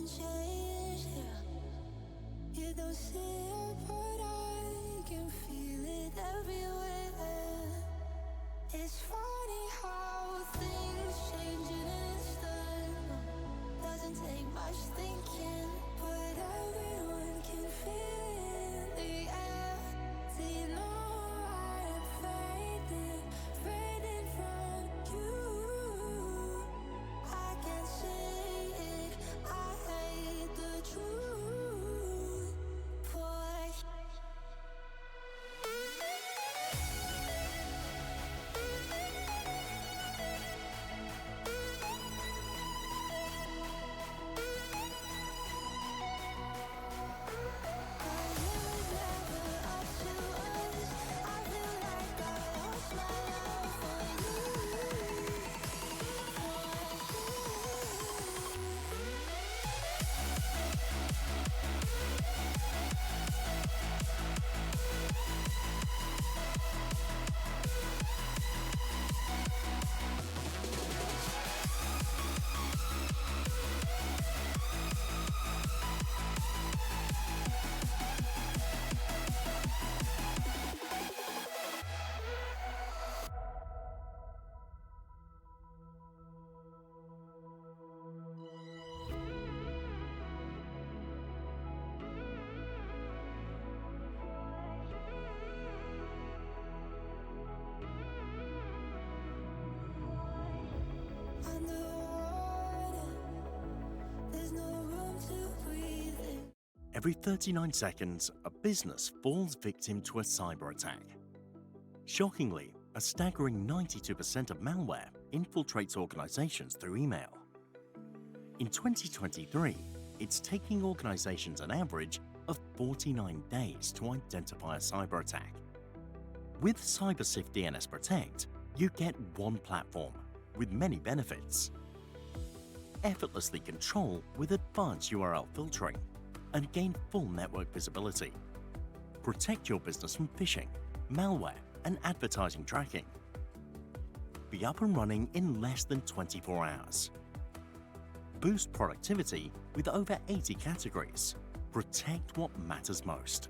change, yeah. You don't see it, but I can feel it everywhere. It's funny how things change in an instant. Doesn't take much thinking, but everyone can feel the air. Do you know I'm fading from you? I can't say it, I hate the truth, boy. Every 39 seconds, a business falls victim to a cyber attack. Shockingly, a staggering 92% of malware infiltrates organizations through email. In 2023, it's taking organizations an average of 49 days to identify a cyber attack. With CyberSafe DNS Protect, you get one platform with many benefits. Effortlessly control with advanced URL filtering and gain full network visibility. Protect your business from phishing, malware, and advertising tracking. Be up and running in less than 24 hours. Boost productivity with over 80 categories. Protect what matters most.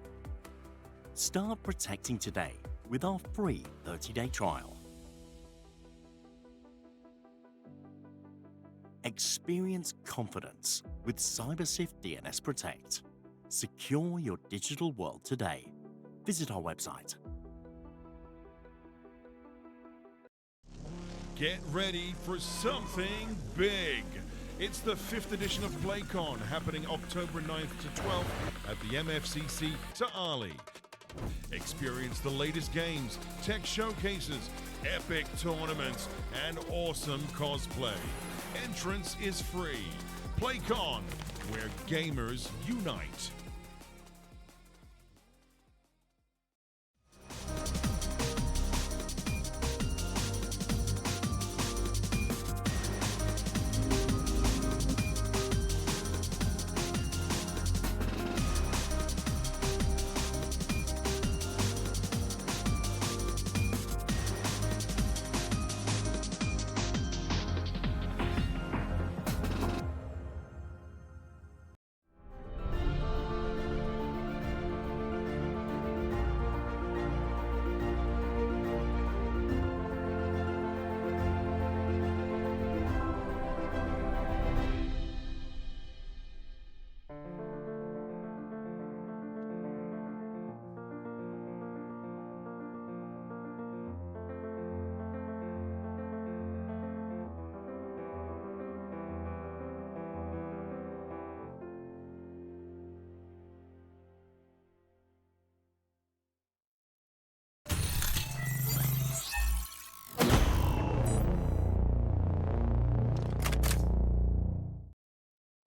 Start protecting today with our free 30-day trial. Experience confidence with CyberSafe DNS Protect. Secure your digital world today. Visit our website. Get ready for something big. It's the 5th edition of PlayCon, happening October 9th to 12th at the MFCC to Ali. Experience the latest games, tech showcases, epic tournaments, and awesome cosplay. Entrance is free. PlayCon, where gamers unite.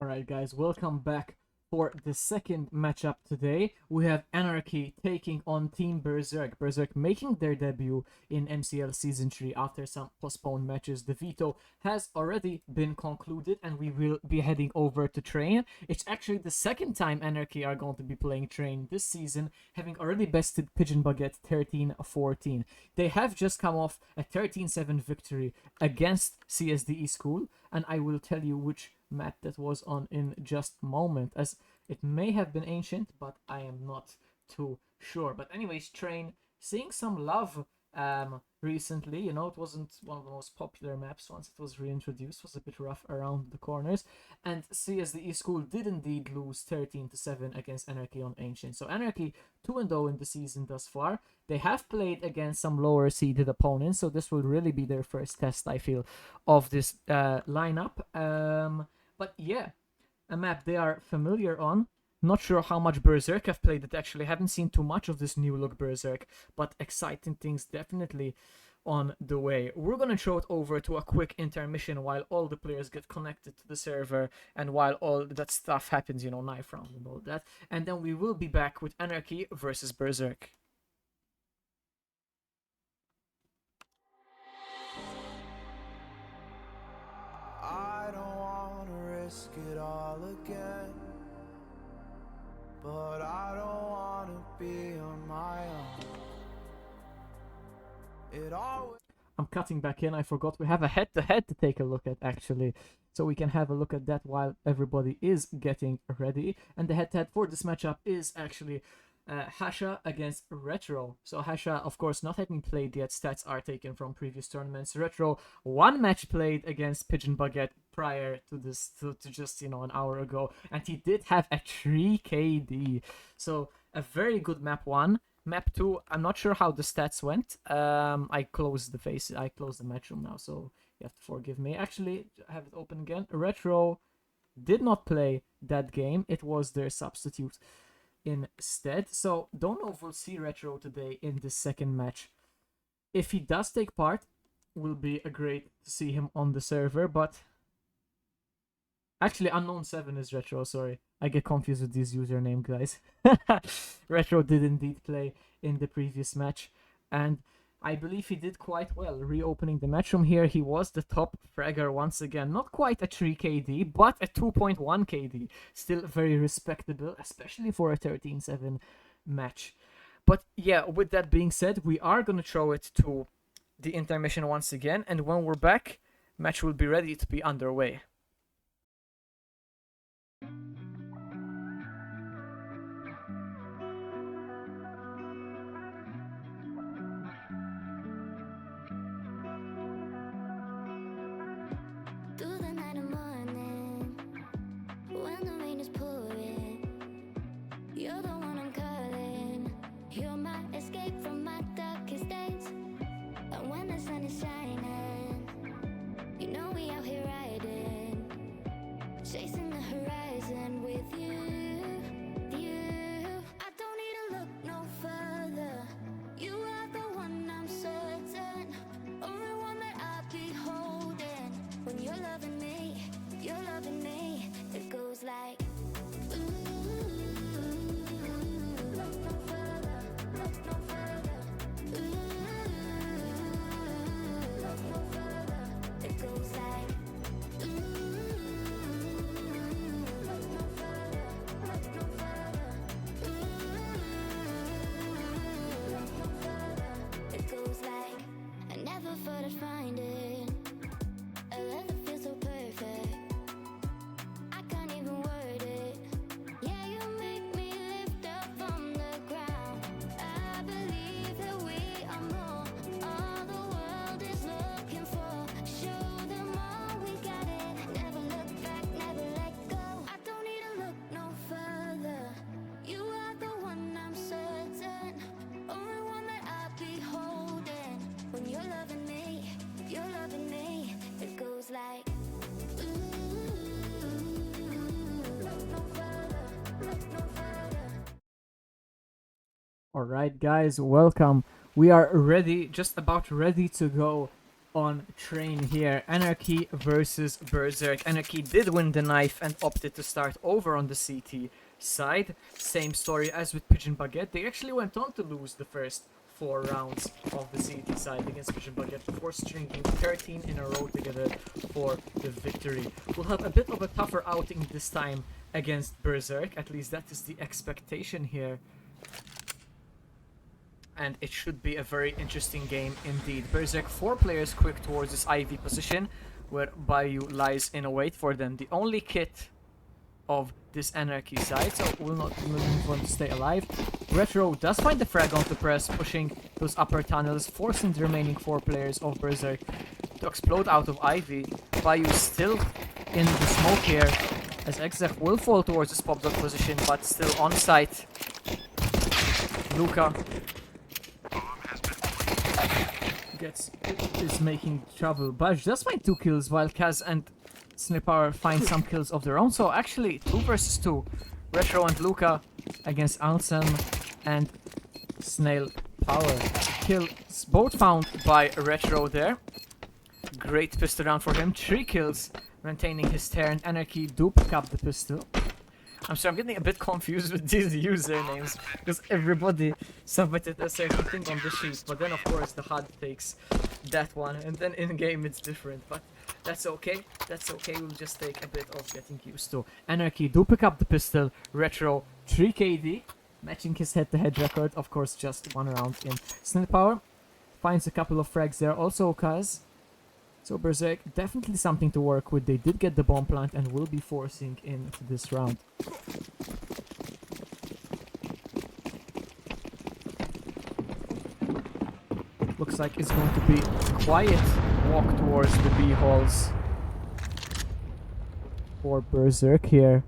Alright guys, welcome back for the second matchup today. We have aNarchy taking on Team Berserk. Berserk making their debut in MCL Season 3 after some postponed matches. The veto has already been concluded and we will be heading over to Train. It's actually the second time aNarchy are going to be playing Train this season, having already bested Pigeon Bucket 13-14. They have just come off a 13-7 victory against CSDE School, and I will tell you which map that was on in just a moment, as it may have been ancient, but I am not too sure. But anyways, Train seeing some love recently. You know, it wasn't one of the most popular maps once it was reintroduced. It was a bit rough around the corners, and CSDE School did indeed lose 13-7 against aNarchy on ancient. So aNarchy 2-0 in the season thus far. They have played against some lower seeded opponents, so this will really be their first test, I feel, of this lineup. But yeah, a map they are familiar on. Not sure how much Berserk have played it, actually. Haven't seen too much of this new look Berserk, but exciting things definitely on the way. We're gonna throw it over to a quick intermission while all the players get connected to the server and while all that stuff happens, you know, knife round and all that. And then we will be back with aNarchy versus Berserk. I don't wanna risk it all again, but I don't wanna be on my own. It always I'm cutting back in. I forgot we have a head-to-head to take a look at, actually. So we can have a look at that while everybody is getting ready. And the head-to-head for this matchup is actually Hasha against Retro. So Hasha, of course, not having played yet. Stats are taken from previous tournaments. Retro, one match played against Pigeon Baguette prior to this, to just, you know, an hour ago. And he did have a 3 KD. So a very good map 1. Map 2, I'm not sure how the stats went. I closed the match room now, so you have to forgive me. Actually, I have it open again. Retro did not play that game. It was their substitute instead. So don't know if we'll see Retro today in the second match. If he does take part, will be a great to see him on the server, but actually Unknown7 is Retro, sorry. I get confused with these username guys. Retro did indeed play in the previous match, and I believe he did quite well. Reopening the match from here, he was the top fragger once again. Not quite a 3 KD, but a 2.1 KD. Still very respectable, especially for a 13-7 match. But yeah, with that being said, we are going to throw it to the intermission once again, and when we're back, match will be ready to be underway. Through the night and morning, when the rain is pouring, you're the one I'm calling. You're my escape from my darkest days. And when the sun is shining, you know we out here riding, chasing the horizon with you. I don't need to look no further. You are the one I'm certain, only one that I'll be holding. When you're loving me, it goes like ooh, look no further, look no further. Ooh, look no further. It goes like ooh, look no further, look no further. Ooh, look no further. It goes like I never thought I'd find it. A love that feels so perfect, I can't even word it. Yeah, you make me lift up from the ground. I believe that we are more, all the world is looking for. Show them all we got it. Never look back, never let go. I don't need to look no further. You are the one I'm certain, only one that I'll be holding. When you're loving me, it goes like ooh, look no further, look no further. Alright guys, welcome. We are ready, just about ready to go on train here. aNarchy versus Berserk. aNarchy did win the knife and opted to start over on the CT side. Same story as with Pigeon Baguette. They actually went on to lose the first 4 rounds of the CT side against Pigeon Baguette before stringing 13 in a row together for the victory. We'll have a bit of a tougher outing this time against Berserk, at least that is the expectation here. And it should be a very interesting game indeed. Berserk 4 players quick towards this IV position. where Bayou lies in a wait for them. The only kit of this aNarchy side, so will not move on to stay alive. Retro does find the frag onto press, pushing those upper tunnels, forcing the remaining 4 players of Berserk to explode out of Ivy. Bayou still in the smoke here, as Exec will fall towards this pop dog position, but still on site. Luca is making trouble. Baj does find 2 kills, while Kaz and Snippower find some kills of their own. So actually 2 versus 2. Retro and Luca against Anselm and Snail Power. Kills both found by Retro there. Great pistol round for him. 3 kills, maintaining his turn. aNarchy do pick up the pistol. I'm sorry, I'm getting a bit confused with these usernames because everybody submitted a certain thing on the sheet, but then of course the HUD takes that one, and then in game it's different. But that's okay. That's okay. We'll just take a bit of getting used to. aNarchy do pick up the pistol. Retro 3 KD, matching his head-to-head record. Of course, just 1 round in. Snippower finds a couple of frags there. Also Kaz. So Berserk, definitely something to work with. They did get the bomb plant and will be forcing into this round. Looks like it's going to be a quiet walk towards the B halls for Berserk here,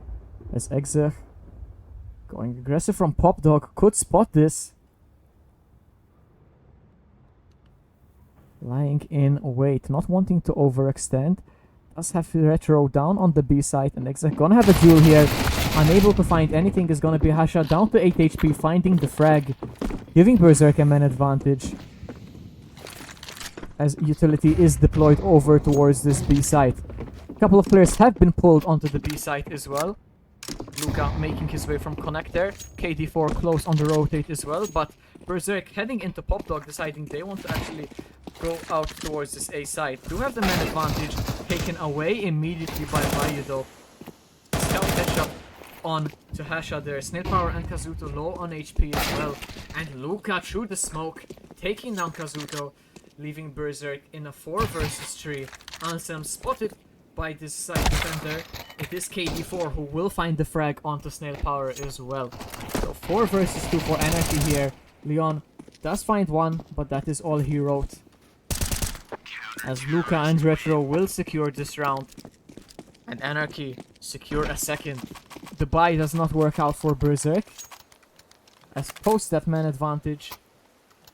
as Exer going aggressive from Pop Dog could spot this. Lying in wait, not wanting to overextend. Does have Retro down on the B side, and Exec gonna have a duel here. Unable to find anything is gonna be Hasha down to 8 HP, finding the frag, giving Berserk a man advantage. As utility is deployed over towards this B side. A couple of players have been pulled onto the B side as well. Luca making his way from connector. KD4 close on the rotate as well, but Berserk heading into Pop Dog, deciding they want to actually go out towards this A side. Do have the man advantage taken away immediately by Bayou though. Scout headshot on to Hasha there. Snail Power and Kazuto low on HP as well. And Luca through the smoke, taking down Kazuto, leaving Berserk in a 4 versus 3. Anselm spotted by this side defender. It is KD4 who will find the frag onto Snail Power as well. So 4 versus 2 for aNarchy here. Leon does find 1, but that is all he wrote. As Luca and Retro will secure this round, and aNarchy secure a second. The buy does not work out for Berserk, as post that man advantage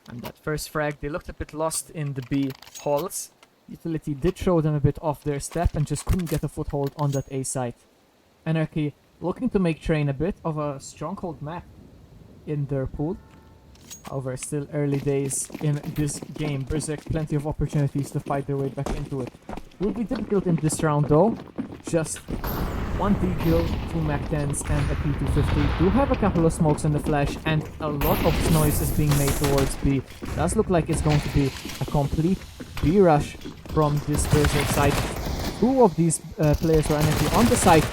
and that first frag, they looked a bit lost in the B halls. Utility did throw them a bit off their step and just couldn't get a foothold on that A site. aNarchy looking to make Train a bit of a stronghold map in their pool. However, still early days in this game. Berserk plenty of opportunities to fight their way back into it. Will be difficult in this round though. Just 1 Deagle, 2 Mac-10s and a P250. Do have a couple of smokes in the flash, and a lot of noise is being made towards B. Does look like it's going to be a complete B rush from this Berserk side. 2 of these players were aNarchy on the side,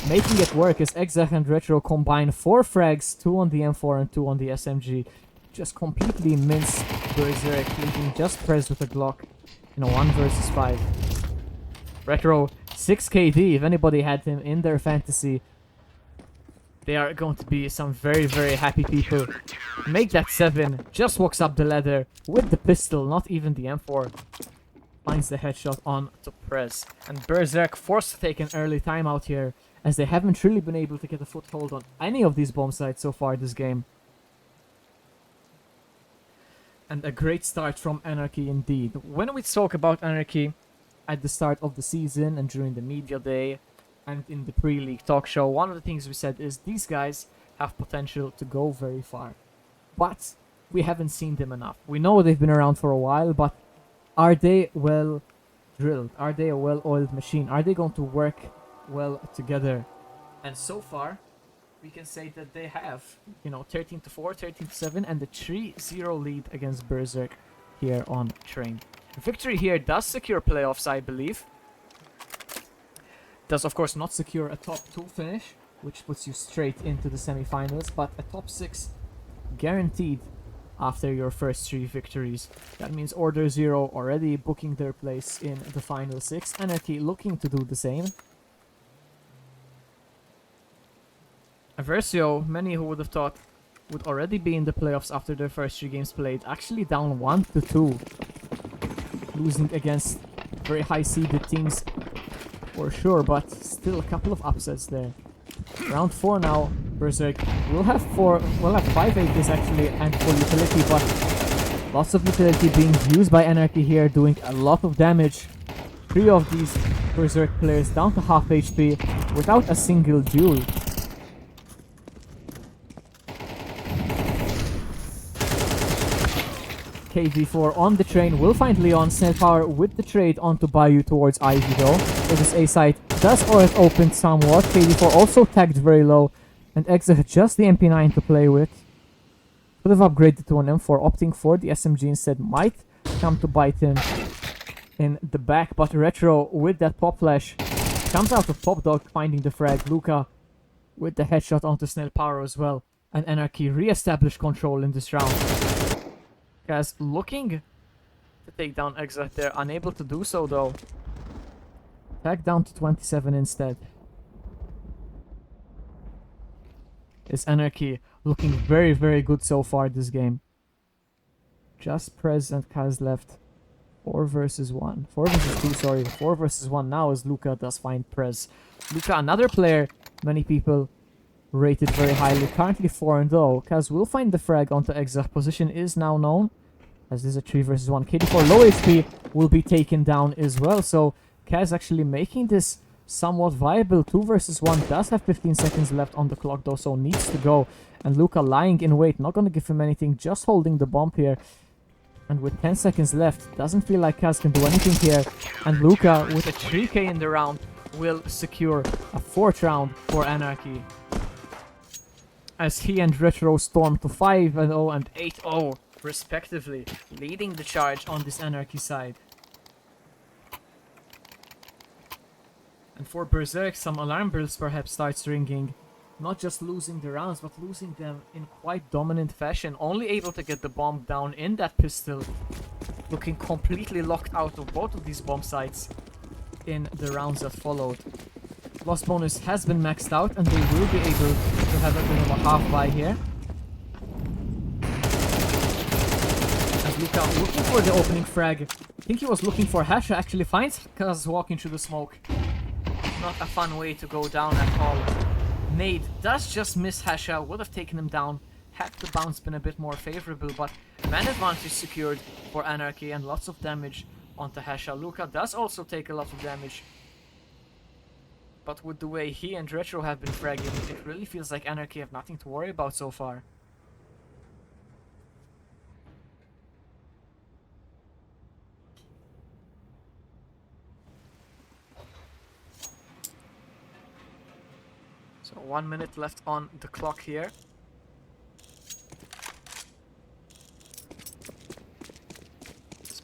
making it work as Exec and Retro combine 4 frags, 2 on the M4 and 2 on the SMG. Just completely mince Berserk, leaving just Prez with a Glock in a 1 versus 5. Retro 6 KD, if anybody had him in their fantasy, they are going to be some very, very happy people. Make that 7, just walks up the ladder with the pistol, not even the M4. Finds the headshot on to Prez. And Berserk forced to take an early timeout here, as they haven't really been able to get a foothold on any of these bomb sites so far this game. And a great start from aNarchy indeed. When we talk about aNarchy at the start of the season and during the media day and in the pre-league talk show, one of the things we said is these guys have potential to go very far. But we haven't seen them enough. We know they've been around for a while, but are they well drilled? Are they a well-oiled machine? Are they going to work well together? And so far, we can say that they have, 13-4, 13-7, and the 3-0 lead against Berserk here on Train. Victory here does secure playoffs, I believe. Does, of course, not secure a top 2 finish, which puts you straight into the semifinals, but a top 6 guaranteed after your first 3 victories. That means Order 0 already booking their place in the final 6. aNarchy looking to do the same. Aversio, many who would have thought would already be in the playoffs after their first 3 games played, actually down 1-2. Losing against very high-seeded teams for sure, but still a couple of upsets there. Round 4 now, Berserk will have 5 ages actually and 4 utility, but lots of utility being used by aNarchy here, doing a lot of damage. 3 of these Berserk players down to half HP without a single duel. KD4 on the train will find Leon. Snail Power with the trade onto Bayou towards Ivy though. It is A side does or it opened somewhat. KD4 also tagged very low. And Exit just the MP9 to play with. Could have upgraded to an M4, opting for the SMG instead. Might come to bite him in the back, but Retro with that pop flash comes out of Pop Dog finding the frag. Luca with the headshot onto Snail Power as well. And aNarchy re-established control in this round. Kaz looking to take down Exit there, unable to do so though. Back down to 27 instead. Is aNarchy looking very, very good so far this game. Just Prez and Kaz left. 4 versus 1. 4 versus 2, sorry. 4 versus 1 now as Luca does find Prez. Luca, another player many people rated very highly. Currently 4-0. Kaz will find the frag onto Exit. Position is now known. As this is a 3 versus 1. KD4 low HP will be taken down as well. So Kaz actually making this somewhat viable. 2 versus 1 does have 15 seconds left on the clock though, so needs to go. And Luca lying in wait, not gonna give him anything, just holding the bomb here. And with 10 seconds left, doesn't feel like Kaz can do anything here. And Luca with a 3k in the round will secure a 4th round for aNarchy. As he and Retro storm to 5-0 and 8-0 respectively, leading the charge on this aNarchy side. And for Berserk, some alarm bells perhaps starts ringing. Not just losing the rounds, but losing them in quite dominant fashion. Only able to get the bomb down in that pistol. Looking completely locked out of both of these bomb sites in the rounds that followed. Loss bonus has been maxed out and they will be able to have a bit of a half buy here. As Luca looking for the opening frag. I think he was looking for Hasha, actually finds Kaz walking through the smoke. Not a fun way to go down at all. Nade does just miss Hasha, would have taken him down had the bounce been a bit more favorable, but man advantage secured for aNarchy and lots of damage onto Hasha. Luca does also take a lot of damage. But with the way he and Retro have been fragging, it really feels like aNarchy have nothing to worry about so far. So 1 minute left on the clock here.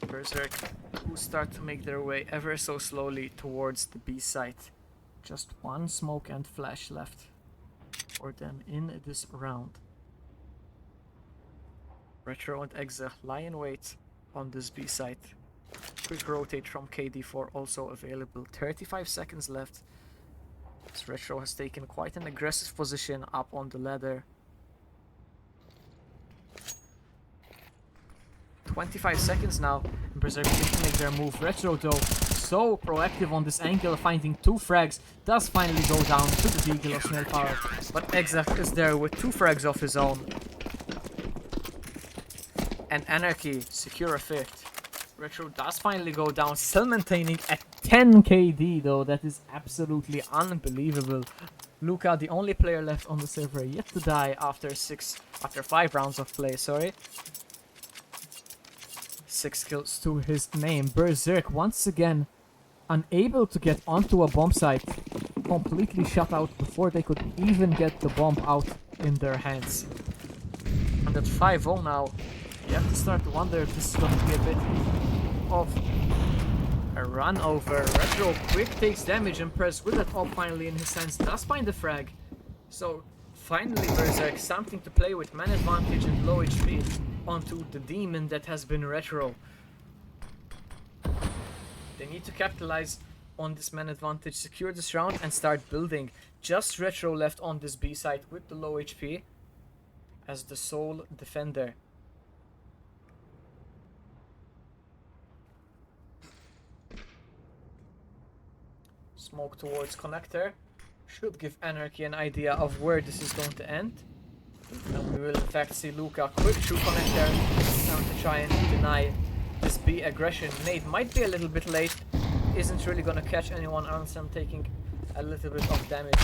Berserk who start to make their way ever so slowly towards the B site. Just 1 smoke and flash left for them in this round. Retro and Exa lie in wait on this B site. Quick rotate from KD4 also available. 35 seconds left. This Retro has taken quite an aggressive position up on the ladder. 25 seconds now. Berserk can make their move. Retro though, so proactive on this angle, finding 2 frags, does finally go down to the Deagle of Snail Power. But Exact is there with 2 frags of his own. And aNarchy secure a 5th. Retro does finally go down, still maintaining at 10 KD though. That is absolutely unbelievable. Luca, the only player left on the server yet to die after 5 rounds of play, sorry. 6 kills to his name. Berserk once again unable to get onto a bomb site. Completely shut out before they could even get the bomb out in their hands. And at 5-0 now, you have to start to wonder if this is going to be a bit of a run over. Retro quick takes damage and Press with that op finally in his hands does find the frag. So finally Berserk something to play with, man advantage and low HP. onto the demon that has been Retro. They need to capitalize on this man advantage, secure this round, and start building. Just Retro left on this B side with the low HP as the sole defender. Smoke towards connector should give aNarchy an idea of where this is going to end. And we will in fact see Luca quick through connector down to try and deny this B aggression. Nade might be a little bit late, isn't really gonna catch anyone else and taking a little bit of damage.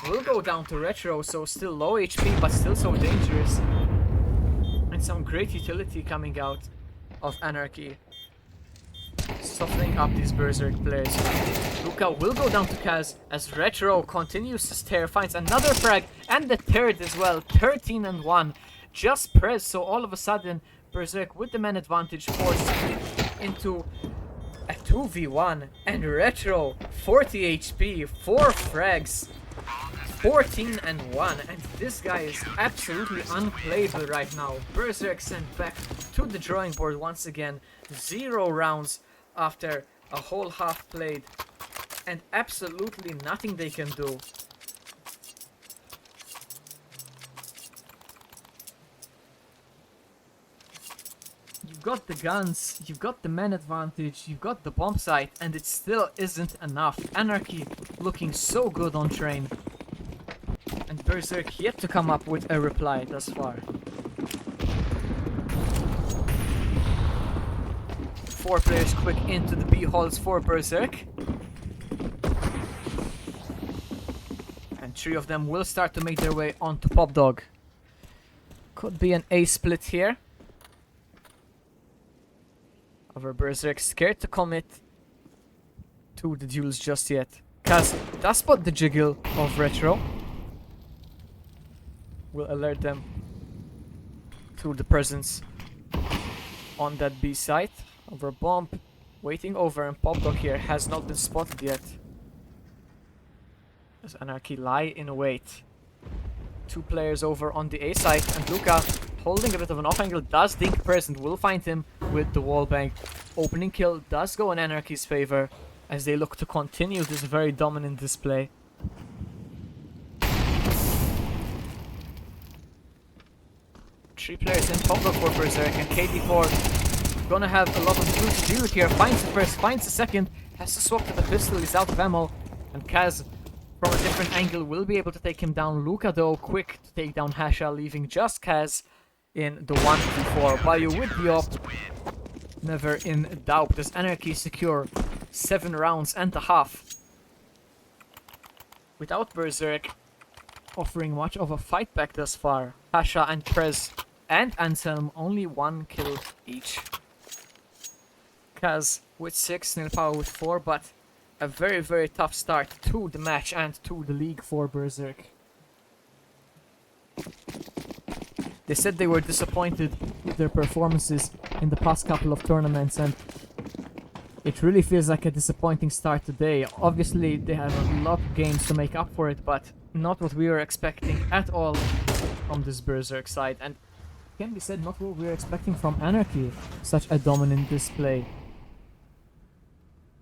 Will go down to Retro, so still low HP but still so dangerous. And some great utility coming out of aNarchy, softening up these Berserk players. Luca will go down to Kaz as Retro continues to stare, finds another frag and the third as well. 13 and 1. Just press, so all of a sudden Berserk with the man advantage forced into a 2v1 and Retro 40 HP, 4 frags, 14 and 1, and this guy is absolutely unplayable right now. Berserk sent back to the drawing board once again. 0 rounds after a whole half played, and absolutely nothing they can do. You've got the guns, you've got the man advantage, you've got the bomb site, and it still isn't enough. aNarchy looking so good on train. And Berserk yet to come up with a reply thus far. 4 players quick into the B halls for Berserk. And 3 of them will start to make their way onto Pop Dog. Could be an A split here. However, Berserk scared to commit to the duels just yet. Kaz does spot the jiggle of Retro. Will alert them to the presence on that B site. Over bomb waiting over, and Pop Dog here has not been spotted yet. As aNarchy lie in wait. 2 players over on the A side, and Luca holding a bit of an off angle does think present, will find him with the wallbang. Opening kill does go in aNarchy's favor as they look to continue this very dominant display. Three players in Pop Dog for Berserk, and KD4 gonna have a lot of good to do here. Finds the first, finds the second, has to swap to the pistol, he's out of ammo, and Kaz from a different angle will be able to take him down. Luca though quick to take down Hasha, leaving just Kaz in the 1v4. Bayou with the op, never in doubt. Does aNarchy secure 7 rounds and a half without Berserk offering much of a fight back thus far. Hasha and Prez and Anselm only 1 kill each. Kaz with 6, Nil Power with 4, but a very, very tough start to the match and to the league for Berserk. They said they were disappointed with their performances in the past couple of tournaments, and it really feels like a disappointing start today. Obviously, they have a lot of games to make up for it, but not what we were expecting at all from this Berserk side. And can be said, not what we were expecting from aNarchy. Such a dominant display.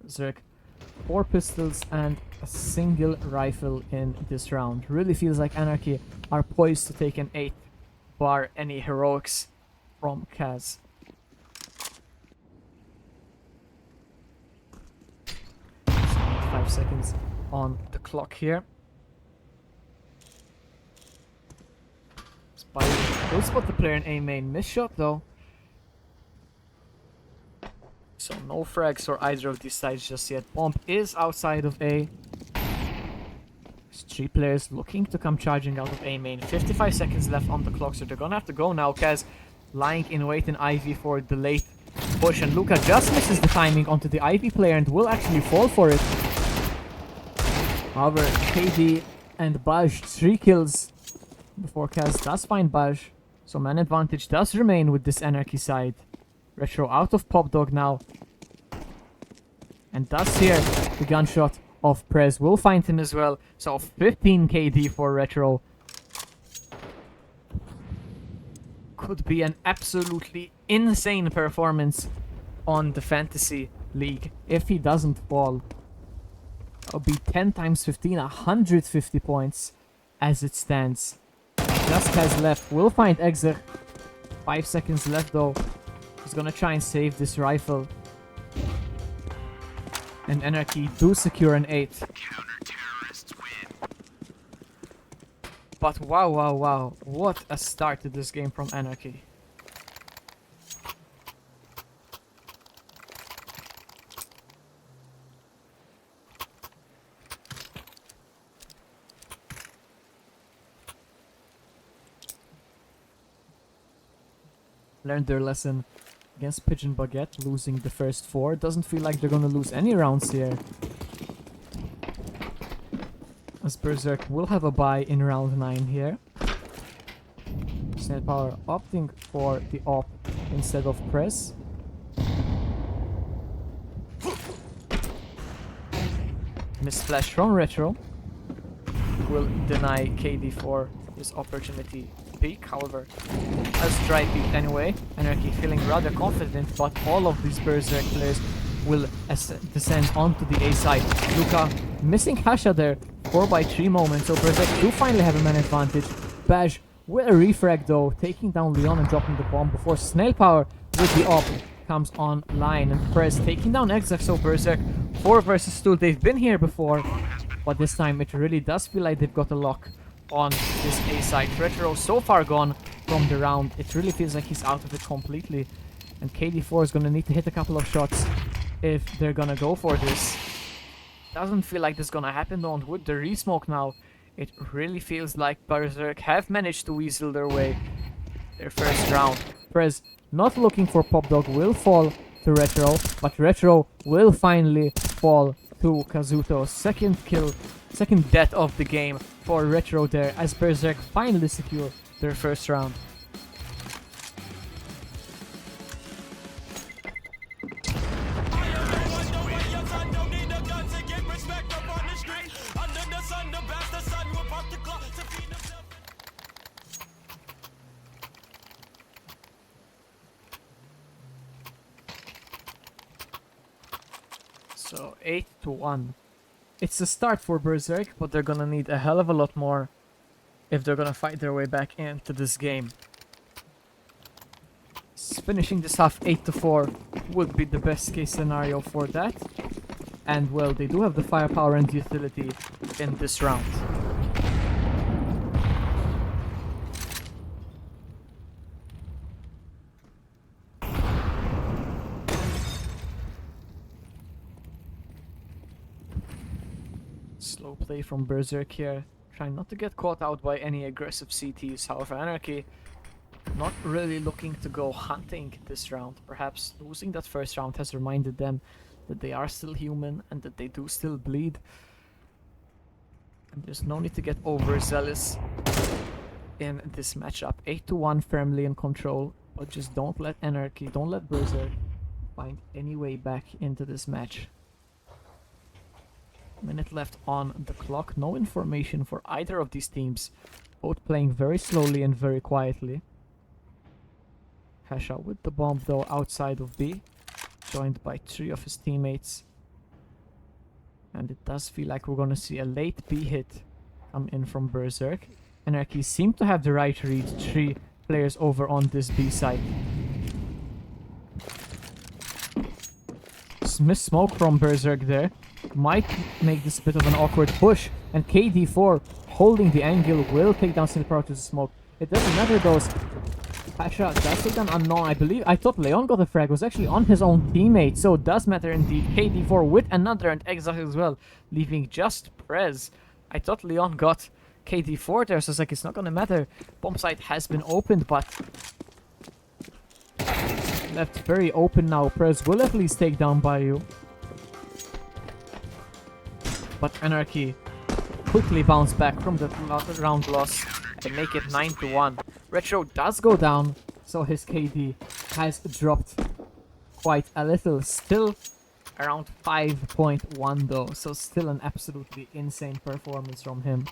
Berserk, 4 pistols and a single rifle in this round. Really feels like aNarchy are poised to take an 8, bar any heroics from Kaz. So 5 seconds on the clock here. Will spot the player in A main. Miss shot though. So no frags for either of these sides just yet. Bomb is outside of A. There's 3 players looking to come charging out of A main. 55 seconds left on the clock, so they're gonna have to go now. Kaz lying in wait in Ivy for the late push, and Luca just misses the timing onto the Ivy player and will actually fall for it. However, KD and Baj 3 kills before Kaz does find Baj. So man advantage does remain with this aNarchy side. Retro out of Pop Dog now. And does hear the gunshot of Prez. Will find him as well. So 15 KD for Retro. could be an absolutely insane performance on the Fantasy League if he doesn't fall. It'll be 10 times 15, 150 points as it stands. Just has left. We'll find Exer. 5 seconds left though. He's gonna try and save this rifle. And aNarchy do secure an 8. But wow. What a start to this game from aNarchy. Learned their lesson against Pigeon Baguette, losing the first 4. Doesn't feel like they're gonna lose any rounds here. As Berserk will have a bye in round 9 here. Snail Power opting for the op instead of press. Misflash from Retro will deny KD4 this opportunity to peek. However, let's try peek anyway. aNarchy feeling rather confident, but all of these Berserk players will descend onto the A side. Luca missing Hasha there. 4x3 moment, so Berserk do finally have a man advantage. Baj with a refrag though, taking down Leon and dropping the bomb before Snail Power with the op comes online. And Prez taking down Exec, so Berserk 4 versus 2. They've been here before, but this time it really does feel like they've got a lock on this A side. Retro so far gone from the round. It really feels like he's out of it completely. And KD4 is gonna need to hit a couple of shots if they're gonna go for this. Doesn't feel like this is gonna happen though, and with the resmoke now, it really feels like Berserk have managed to weasel their way their first round. Prez not looking for Pop Dog will fall to Retro, but Retro will finally fall to Kazuto. Second kill, second death of the game for Retro there, as Berserk finally secure their first round. So 8-1. It's a start for Berserk, but they're gonna need a hell of a lot more if they're gonna fight their way back into this game. Finishing this half 8-4 would be the best case scenario for that. And well, they do have the firepower and utility in this round. Slow play from Berserk here, trying not to get caught out by any aggressive CTs. However, aNarchy not really looking to go hunting this round. Perhaps losing that first round has reminded them that they are still human and that they do still bleed. And there's no need to get overzealous in this matchup. 8-1 firmly in control, but just don't let aNarchy, don't let Berserk find any way back into this match. Minute left on the clock. No information for either of these teams. Both playing very slowly and very quietly. Hasha with the bomb though outside of B, joined by 3 of his teammates. And it does feel like we're gonna see a late B hit come in from Berserk. aNarchy seem to have the right read. 3 players over on this B side. Miss smoke from Berserk there. Might make this a bit of an awkward push. And KD4 holding the angle will take down Silparo to the smoke. It doesn't matter though. Pasha does take down Unknown. I thought Leon got a frag. It was actually on his own teammate. So it does matter indeed. KD4 with another and Exile as well. Leaving just Prez. I thought Leon got KD4 there. So it's like it's not gonna matter. Bomb site has been opened, but left very open now. Prez will at least take down Bayou. But aNarchy quickly bounce back from the round loss and make it 9-1. Retro does go down, so his KD has dropped quite a little. Still around 5.1 though, so still an absolutely insane performance from him.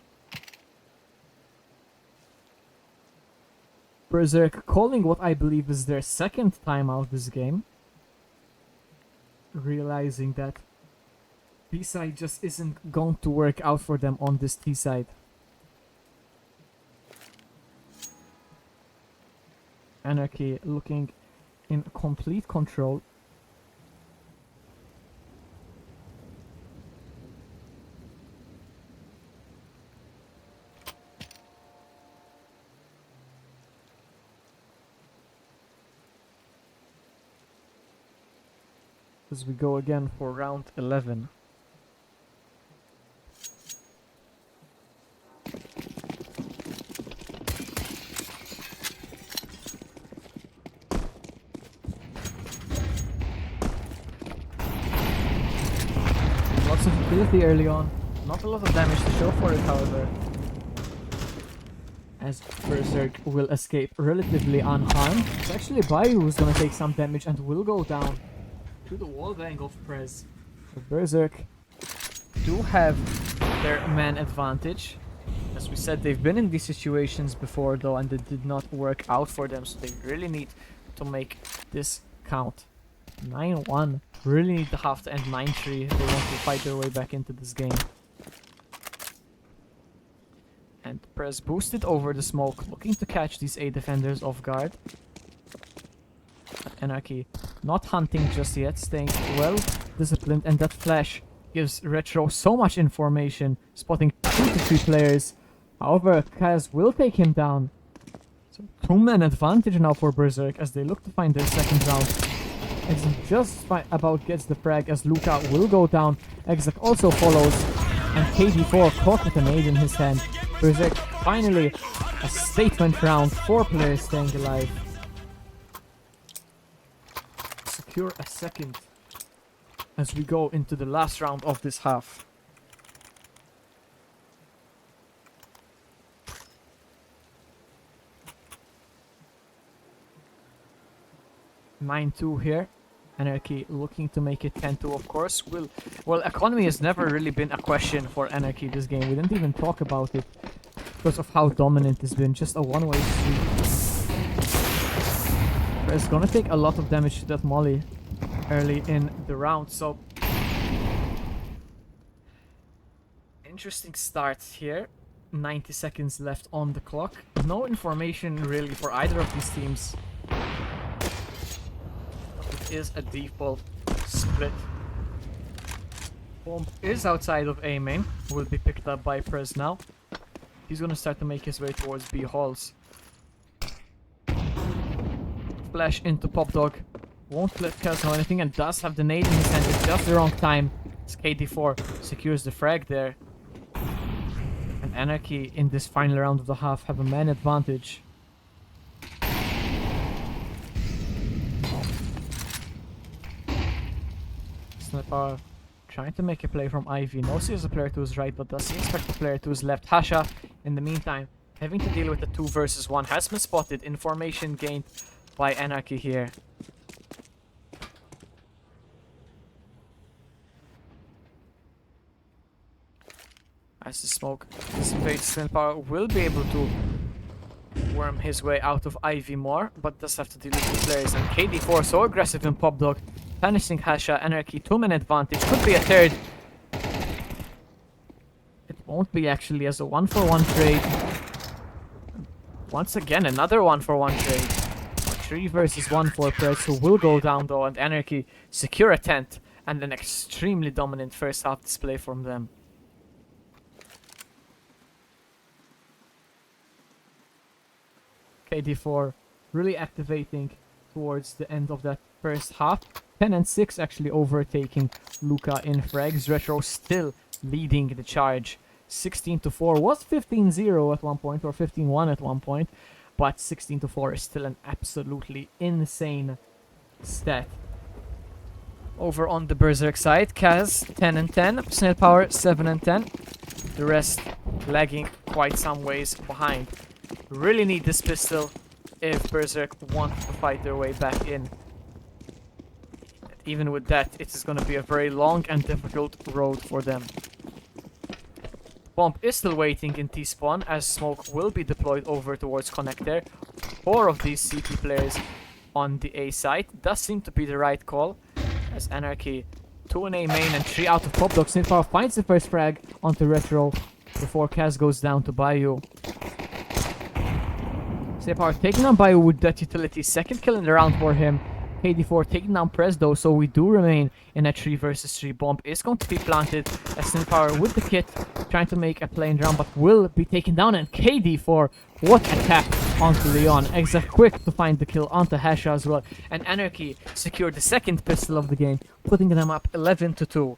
Berserk calling what I believe is their second timeout this game. Realizing that B side just isn't going to work out for them on this T side. aNarchy looking in complete control. As we go again for round 11. Lots of ability early on. Not a lot of damage to show for it, however. As Berserk will escape relatively unharmed. It's actually Bayu who's gonna take some damage and will go down to the wallbang of Prez. So Berserk do have their man advantage. As we said, they've been in these situations before though, and it did not work out for them, so they really need to make this count. 9-1. Really need the half to end 9-3 if they want to fight their way back into this game. And Prez boosted over the smoke, looking to catch these A defenders off guard. aNarchy not hunting just yet, staying well disciplined, and that flash gives Retro so much information, spotting 2 to 3 players. However, Kaz will take him down. So 2-man advantage now for Berserk as they look to find their second round. Exec just about gets the frag as Luca will go down. Exec also follows, and KD4 caught with a nade in his hand. Berserk finally a statement round, 4 players staying alive. Secure a second as we go into the last round of this half. (9-2) here. aNarchy looking to make it 10-2, of course. Well, economy has never really been a question for aNarchy this game. We didn't even talk about it because of how dominant it's been. Just a one-way street. It's gonna take a lot of damage to that molly early in the round, so interesting start here. 90 seconds left on the clock. No information really for either of these teams. It is a default split. Bomb is outside of A main. Will be picked up by Prez now. He's gonna start to make his way towards B halls. Flash into Pop Dog. Won't let Kaz know anything and does have the nade in his hand at just the wrong time. As KD4 secures the frag there. And aNarchy in this final round of the half have a man advantage. Sniper trying to make a play from Ivy. Knows he has a player to his right, but does he expect the player to his left? Hasha, in the meantime, having to deal with the 2 versus 1, has been spotted. Information gained by aNarchy here. As the smoke dissipates, Snellpower will be able to worm his way out of Ivy more, but does have to deal with the players. And KD4 so aggressive in Pop Dog, punishing Hasha. aNarchy 2-man advantage, could be a third. It won't be actually, as a 1-for-1 trade. Once again, another 1-for-1 trade. 3 versus 1 for Prez, who will go down though, and aNarchy secure a 10th and an extremely dominant first half display from them. KD4 really activating towards the end of that first half. 10 and 6 actually overtaking Luca in frags. Retro still leading the charge. 16-4 was 15-0 at one point, or 15-1 at one point, but 16-4 is still an absolutely insane stat. Over on the Berserk side, Kaz 10 and 10, Snellpower 7 and 10. The rest lagging quite some ways behind. Really need this pistol if Berserk want to fight their way back in. Even with that, it is going to be a very long and difficult road for them. Bomb is still waiting in T-spawn as smoke will be deployed over towards connector. 4 of these CT players on the A side. Does seem to be the right call, as aNarchy 2 in A main and 3 out of Pop Dog. Snillpower finds the first frag onto Retro before Kaz goes down to Bayou. Snillpower taking down Bayou with that utility. Second kill in the round for him. KD4 taking down Prez though, so we do remain in a 3 versus 3. Bomb is going to be planted as Snillpower with the kit trying to make a play in round, but will be taken down. And KD4, what attack onto Leon. Exec quick to find the kill onto Hasha as well. And aNarchy secured the second pistol of the game, putting them up 11-2.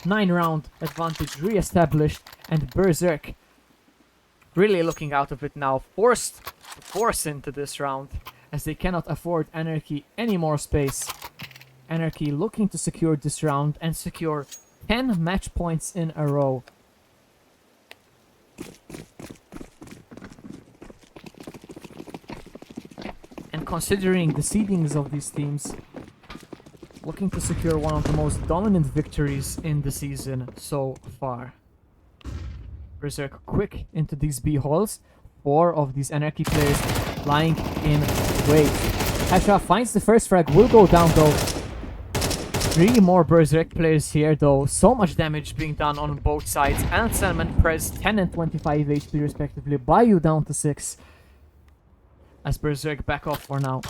9-round advantage re-established, and Berserk really looking out of it now. Forced to force into this round, as they cannot afford aNarchy any more space. aNarchy looking to secure this round and secure 10 match points in a row. And considering the seedings of these teams, looking to secure one of the most dominant victories in the season so far. Berserk quick into these B halls. 4 of these aNarchy players lying in wait. Hasha finds the first frag, will go down though. 3 more Berserk players here though. So much damage being done on both sides. Anselm and Prez 10 and 25 HP respectively. Bayou down to 6. As Berserk back off for now.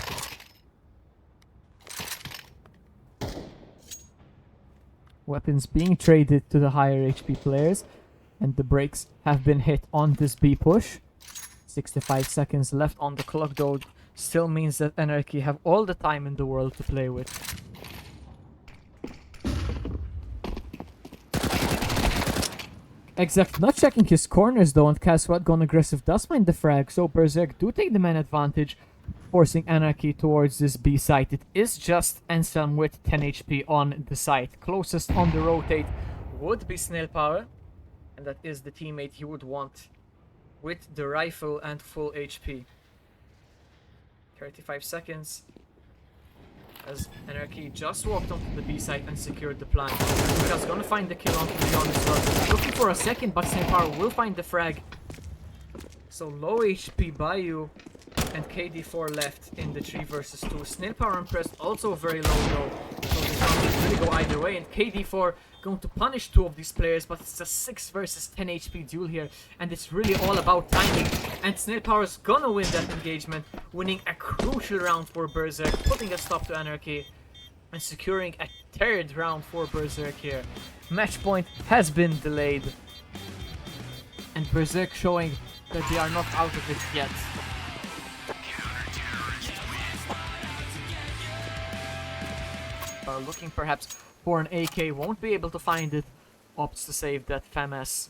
Weapons being traded to the higher HP players. And the brakes have been hit on this B push. 65 seconds left on the clock though. Still means that aNarchy have all the time in the world to play with. Exact not checking his corners though, and Caswat gone aggressive does find the frag, so Berserk do take the man advantage, forcing aNarchy towards this B site. It is just Anselm with 10 HP on the site. Closest on the rotate would be Snillpower, and that is the teammate he would want with the rifle and full HP. 35 seconds. As aNarchy just walked onto the B site and secured the plant. Luca's gonna find the kill onto Leon as well. Looking for a second, but Snillpower will find the frag. So low HP Bayou and KD4 left in the 3 versus 2. Snillpower and Press also very low though. So this round can really go either way. And KD4 going to punish 2 of these players, but it's a 6 versus 10 HP duel here. And it's really all about timing. And Snillpower's gonna win that engagement, winning a crucial round for Berserk, putting a stop to aNarchy, and securing a 3rd round for Berserk here. Match point has been delayed. And Berserk showing that they are not out of it yet. Looking perhaps for an AK, won't be able to find it, opts to save that FAMAS.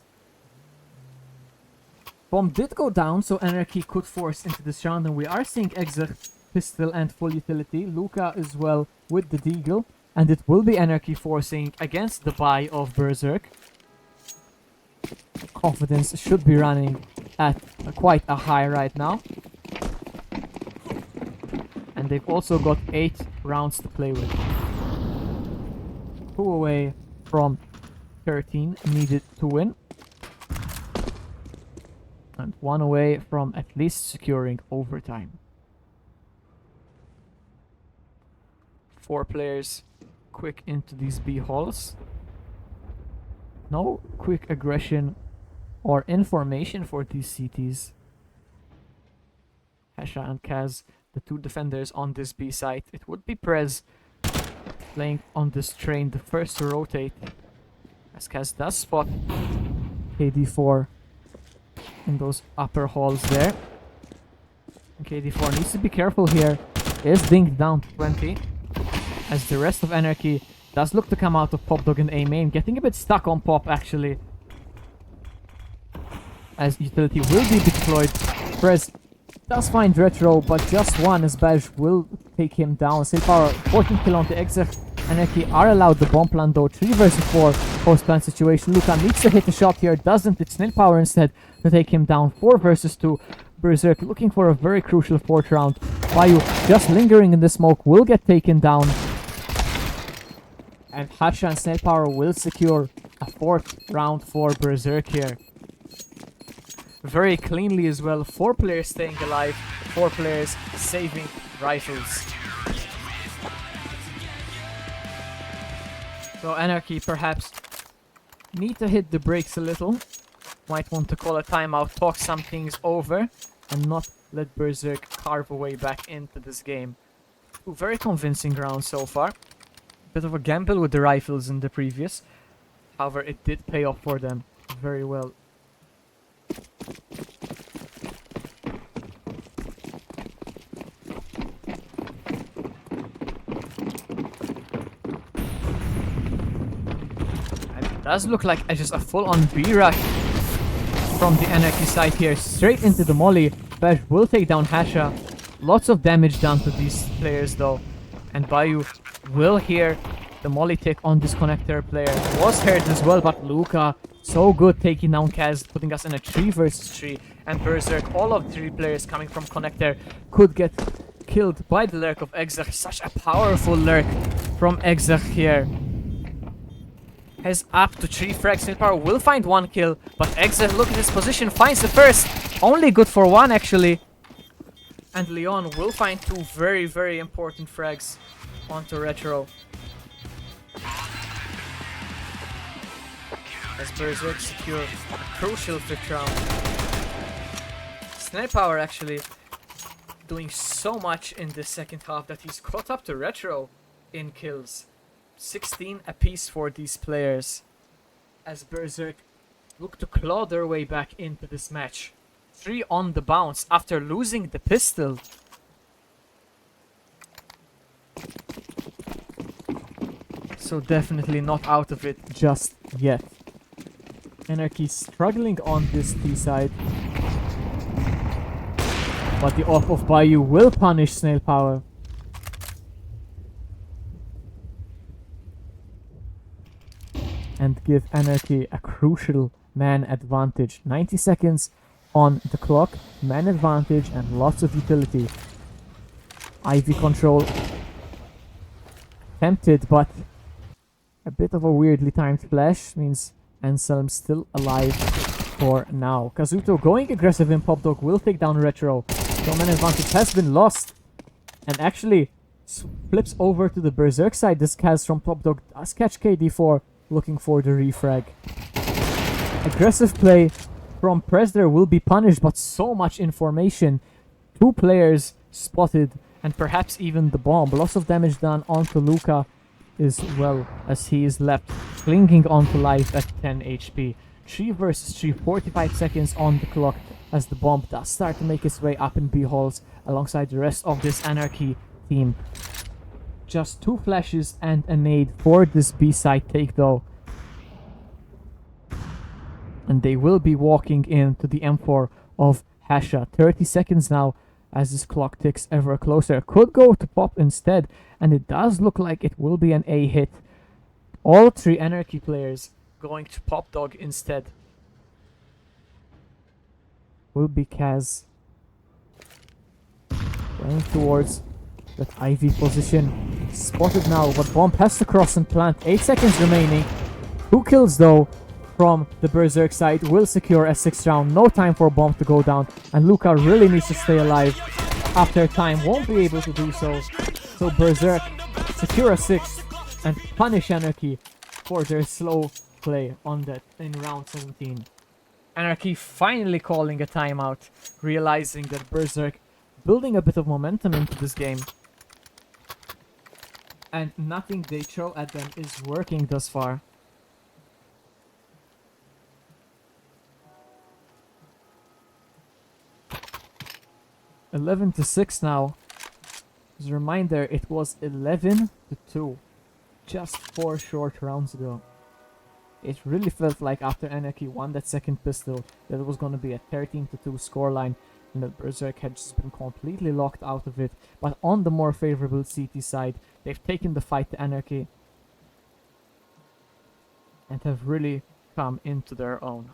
Bomb did go down, so aNarchy could force into this round, and we are seeing Exit, pistol and full utility. Luca as well with the Deagle, and it will be aNarchy forcing against the buy of Berserk. Confidence should be running at quite a high right now. And they've also got 8 rounds to play with. 2 away from 13 needed to win. And 1 away from at least securing overtime. 4 players quick into these B halls. No quick aggression or information for these CTs. Hasha and Kaz, the 2 defenders on this B site. It would be Prez playing on this train, the first to rotate, as Kaz does spot KD4 in those upper halls there. And KD4 needs to be careful here. Is dinged down to 20, as the rest of aNarchy does look to come out of Pop Dog and A main, getting a bit stuck on Pop actually, as utility will be deployed. Prez does find Retro, but just one, as Baj will take him down. Snillpower 14 kill on the exit. aNarchy are allowed the bomb plant though. 3 versus 4 post plant situation. Luca needs to hit a shot here, doesn't. It's Snillpower instead to take him down. 4 versus 2. Berserk looking for a very crucial 4th round. Bayou just lingering in the smoke, will get taken down. And Hasha and Snillpower will secure a 4th round for Berserk here. very cleanly as well. 4 players staying alive, 4 players saving rifles. So aNarchy perhaps need to hit the brakes a little. Might want to call a timeout, talk some things over, and not let Berserk carve away back into this game. Ooh, very convincing round so far. Bit of a gamble with the rifles in the previous. However, it did pay off for them very well. And it does look like just a full-on B-rush from the aNarchy side here. Straight into the molly. Bash will take down Hasha. Lots of damage done to these players though. And Bayou will hear the molly tick on this connector player. Was hurt as well, but Luca so good taking down Kaz, putting us in a 3 versus 3. And Berserk, all of 3 players coming from connector, could get killed by the lurk of Exach. Such a powerful lurk from Exach here. Has up to 3 frags. Snailpower will find 1 kill, but Exach, look at his position, finds the first. Only good for 1 actually. And Leon will find 2 very, very important frags onto Retro. As Berserk secure a crucial 5th round. Snailpower actually doing so much in the second half that he's caught up to Retro in kills. 16 apiece for these players. As Berserk look to claw their way back into this match. 3 on the bounce after losing the pistol. So definitely not out of it just yet. aNarchy struggling on this T side. But the off of Bayou will punish Snailpower. And give aNarchy a crucial man advantage. 90 seconds on the clock, man advantage and lots of utility. Ivy control tempted, but a bit of a weirdly timed flash means Anselm still alive for now. Kazuto going aggressive in Pop Dog will take down Retro. So man advantage has been lost. And actually flips over to the Berserk side. This Kaz from Pop Dog does catch KD4 looking for the refrag. Aggressive play from Presler will be punished, but so much information. 2 players spotted and perhaps even the bomb. Lots of damage done onto Luca as well, as he is left clinging onto life at 10 HP. 3 versus 3, 45 seconds on the clock as the bomb does start to make its way up in B halls alongside the rest of this aNarchy team. Just 2 flashes and a nade for this B side take though. And they will be walking into the M4 of Hasha. 30 seconds now as this clock ticks ever closer. Could go to Pop instead, and it does look like it will be an A hit. All 3 aNarchy players going to Pop Dog instead. Will be Kaz going towards that Ivy position. Spotted now, but bomb has to cross and plant. 8 seconds remaining. 2 kills though from the Berserk side will secure a 6th round. No time for bomb to go down, and Luca really needs to stay alive. After time, won't be able to do so. So Berserk secure a 6th and punish aNarchy for their slow play on that in round 17. aNarchy finally calling a timeout, realizing that Berserk building a bit of momentum into this game. And nothing they throw at them is working thus far. (11-6) now. As a reminder, it was 11-2 just 4 short rounds ago. It really felt like after aNarchy won that second pistol that it was going to be a 13-2 scoreline, and that Berserk had just been completely locked out of it. But on the more favorable CT side, they've taken the fight to aNarchy and have really come into their own.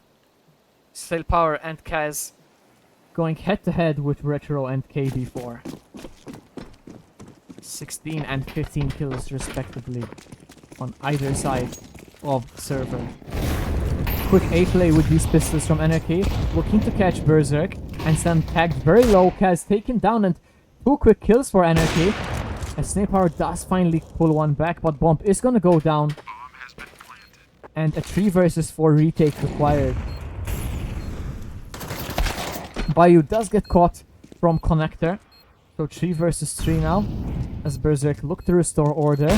Snailpower and Kaz going head-to-head with Retro and KD4. 16 and 15 kills respectively on either side of the server. quick A-play with these pistols from aNarchy, looking to catch Berserk, and Sam tagged very low, Kaz taken down, and 2 quick kills for aNarchy. As Snake Power does finally pull one back, but Bomb is gonna go down. And a 3 versus 4 retake required. Bayou does get caught from Connector. So 3 versus 3 now. As Berserk look to restore order.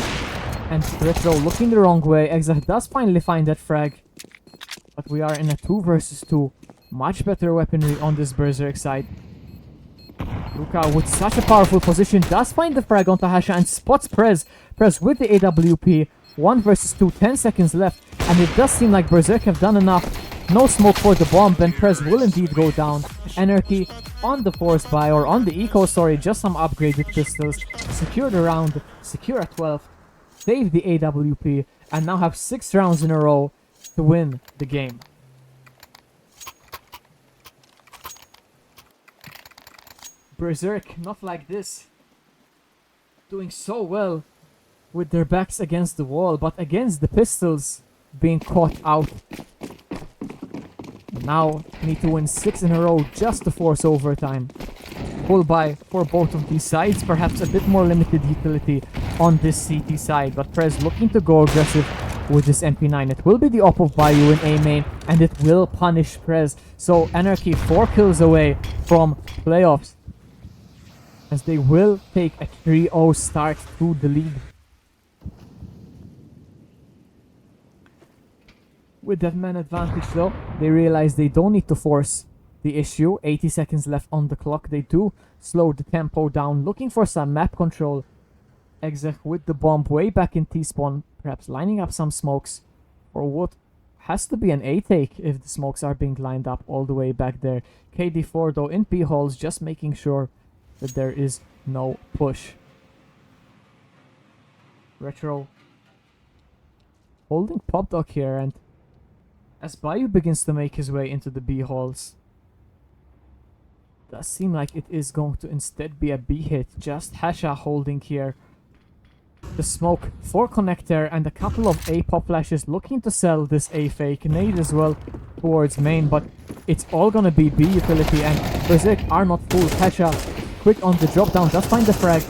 And Retro looking the wrong way. Exarch does finally find that frag. But we are in a 2 versus 2. Much better weaponry on this Berserk side. Luka with such a powerful position does find the frag onto Hasha and spots Prez. Prez with the AWP. 1 versus 2, 10 seconds left. And it does seem like Berserk have done enough. No smoke for the bomb, and Prez will indeed go down. aNarchy on the force buy, or on the eco, sorry, just some upgraded pistols. Secure the round, secure at 12. Save the AWP, and now have 6 rounds in a row to win the game. Berserk, not like this. Doing so well with their backs against the wall, but against the pistols being caught out. Now need to win 6 in a row just to force overtime. Full buy for both of these sides, perhaps a bit more limited utility on this CT side, but Prez looking to go aggressive with this MP9. It will be the op of Bayou in A main, and it will punish Prez. So aNarchy 4 kills away from playoffs, as they will take a 3-0 start to the league. With that man advantage though, they realize they don't need to force the issue. 80 seconds left on the clock. They do slow the tempo down, looking for some map control. Exec with the bomb way back in T-spawn, perhaps lining up some smokes for what has to be an A-take if the smokes are being lined up all the way back there. KD4 though in P-holes, just making sure that there is no push. Retro holding Pop Dog here, and as Bayou begins to make his way into the B halls, does seem like it is going to instead be a B hit. Just Hasha holding here the smoke for Connector, and a couple of A pop flashes looking to sell this A fake. Nade as well towards main, but it's all gonna be B utility, and Berserk are not fooled. Hasha quick on the drop down, does find the frag.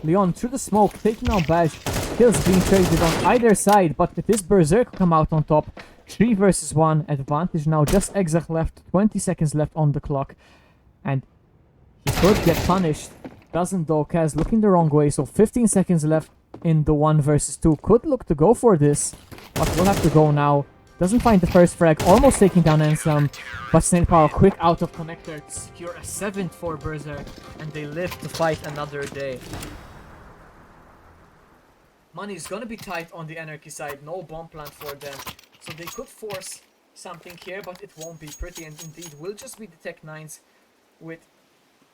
Leon through the smoke, taking out Bash. Kills being traded on either side, but it is Berserk come out on top. 3 versus 1 advantage now. Just Exarch left, 20 seconds left on the clock, and he could get punished. Doesn't though. Kaz looking the wrong way, so 15 seconds left in the 1 versus 2. Could look to go for this, but will have to go now. Doesn't find the first frag, almost taking down Ensam, but Snake Power quick out of Connector to secure a 7th for Berserk, and they live to fight another day. Money is gonna be tight on the aNarchy side, no bomb plant for them. So they could force something here, but it won't be pretty, and indeed will just be the Tech 9s with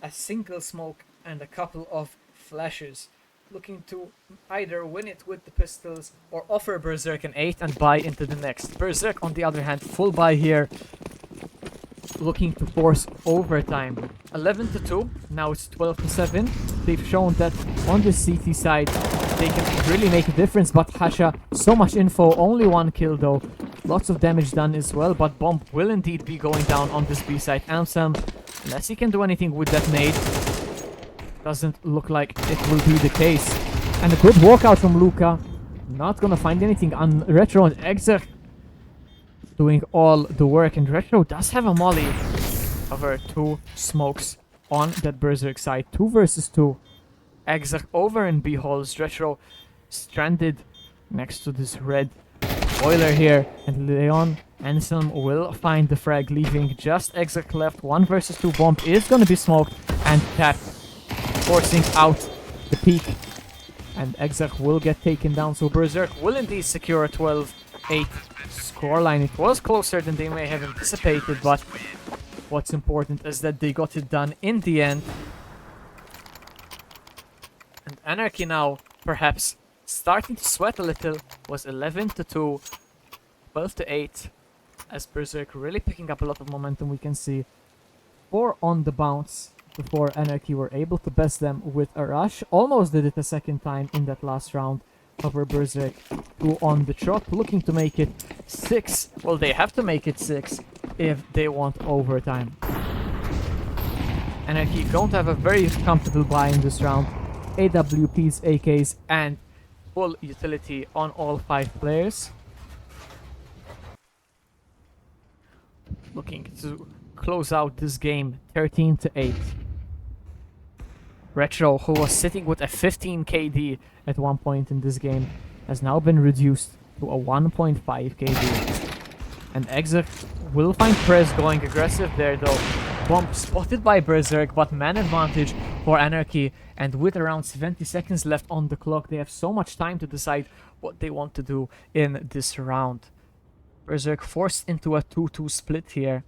a single smoke and a couple of flashes. Looking to either win it with the pistols or offer Berserk an 8 and buy into the next. Berserk on the other hand, full buy here, looking to force overtime. 11-2, now it's 12-7. They've shown that on the CT side they can really make a difference, but Hasha, so much info, only 1 kill though. Lots of damage done as well, but Bomb will indeed be going down on this B side. Ansem, unless he can do anything with that nade, doesn't look like it will be the case. And a good walkout from Luka. Not gonna find anything on Retro, and Exarch doing all the work, and Retro does have a molly over 2 smokes on that Berserk side. 2 versus 2. Exarch over in B holes. Retro stranded next to this red boiler here, and Leon Anselm will find the frag, leaving just Exarch left. 1 versus 2. Bomb is gonna be smoked, and Cat forcing out the peak, and Exarch will get taken down. So Berserk will indeed secure a 12-8 scoreline. It was closer than they may have anticipated, but what's important is that they got it done in the end. And aNarchy now, perhaps starting to sweat a little, was 11-2, 12-8, as Berserk really picking up a lot of momentum. We can see 4 on the bounce before aNarchy were able to best them with a rush. Almost did it a second time in that last round, over Berserk. 2 on the trot, looking to make it 6. Well, they have to make it 6 if they want overtime. aNarchy don't have a very comfortable buy in this round. AWPs, AKs, and full utility on all 5 players. Looking to close out this game 13-8. Retro, who was sitting with a 15 KD at one point in this game, has now been reduced to a 1.5 KD. And Exec will find Prez going aggressive there though. Bomb spotted by Berserk, but man advantage for aNarchy. And with around 70 seconds left on the clock, they have so much time to decide what they want to do in this round. Berserk forced into a 2-2 split here.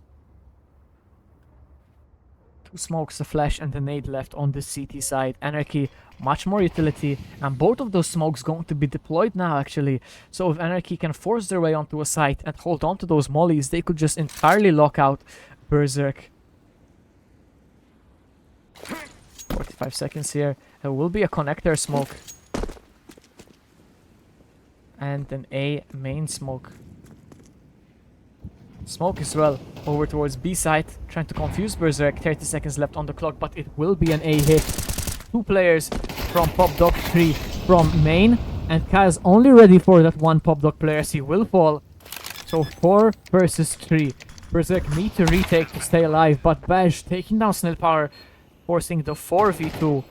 2 smokes, a flash, and a nade left on the CT side. aNarchy, much more utility, and both of those smokes going to be deployed now, actually. So if aNarchy can force their way onto a site and hold on to those mollies, they could just entirely lock out Berserk. 45 seconds here. There will be a connector smoke. And an A main smoke. Smoke as well over towards B side, trying to confuse Berserk. 30 seconds left on the clock, but it will be an A hit. 2 players from Pop Dog, 3 from main, and Kaz only ready for that 1 Pop Dog player, as he will fall. So 4 versus 3. Berserk need to retake to stay alive, but Baj taking down Snail Power, forcing the 4v2.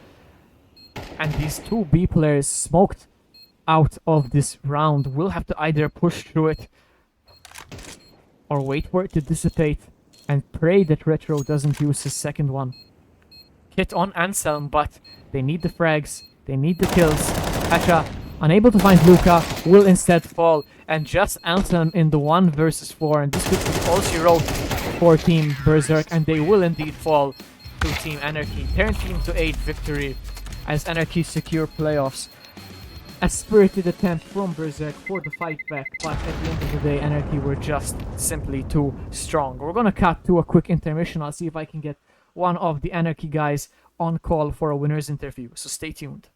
And these 2 B players smoked out of this round will have to either push through it or wait for it to dissipate and pray that Retro doesn't use his second one. Hit on Anselm, but they need the frags, they need the kills. Asha, unable to find Luca, will instead fall, and just Anselm in the 1 versus 4, and this could be all she wrote for Team Berserk, and they will indeed fall to Team aNarchy. 13-8 victory as aNarchy secure playoffs. A spirited attempt from Berserk for the fight back, but at the end of the day, aNarchy were just simply too strong. We're gonna cut to a quick intermission. I'll see if I can get one of the aNarchy guys on call for a winner's interview, so stay tuned.